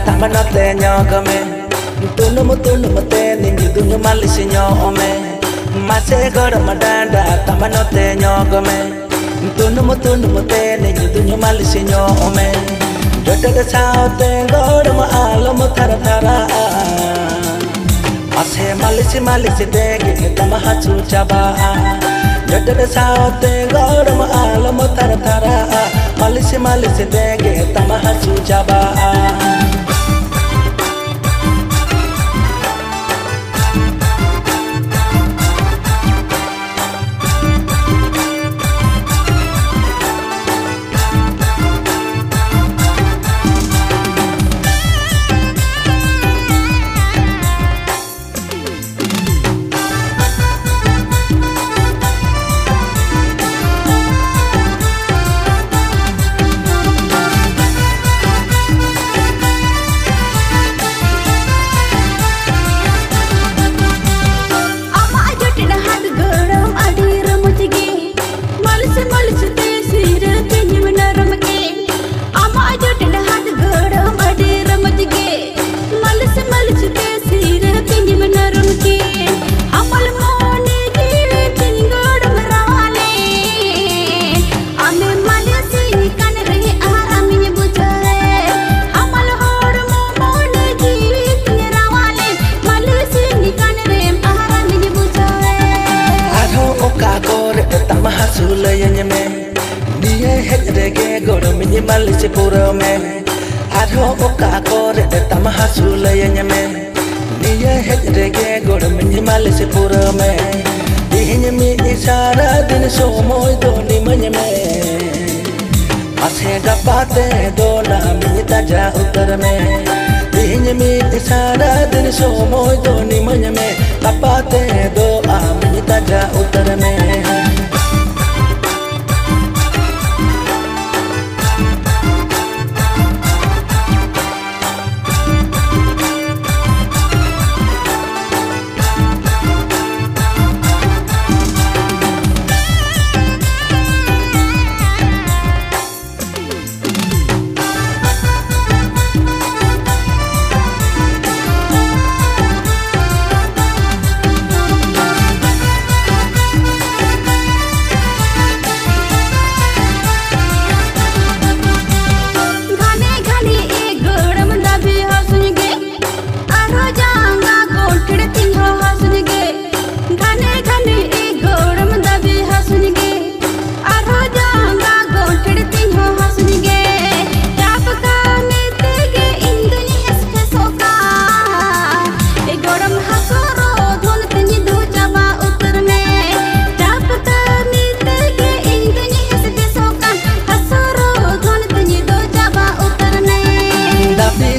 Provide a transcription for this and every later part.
tamanote nyogame tunu te ninju dunyu malisi nyome mase goro madanda tamanote nyogame tunu te ninju dunyu malisi nyome jote saute goro ma alom thara thara mase malisi dege tamahachu chaba jote saute goro ma alom thara thara malisi dege tamahachu chaba Sulayanyame diye hejrege goro minimalisi purome adho oka kore tamaha sulayanyame diye hejrege goro minimalisi purome dihinyami isara din somoy doni manyame ase gapate dona minita ja utarme dihinyami isara din somoy doni manyame gapate do minita ja utarme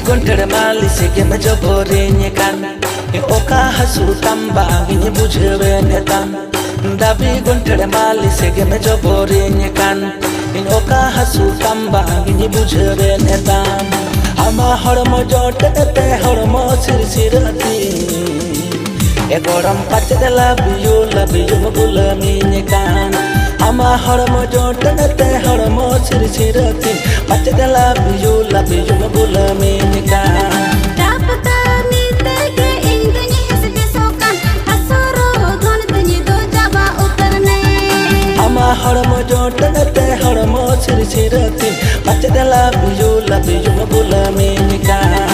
Gontere malisi gema jobore nyekan oka hasu tamba gini bujhewe netan dabi gontere malisi gema jobore nyekan oka hasu tamba gini bujhewe netan ama hormo jote te hormo sirsirati goram pachde love you gulami nyekan ama hormo jote te hormo sirsirati pachde love you gulami nyekan tapta mite ke induni hasbe sokan hasoro dhon tani do jaba utarne ama hormo jote te hormo sirsirati pachde love you gulami nyekan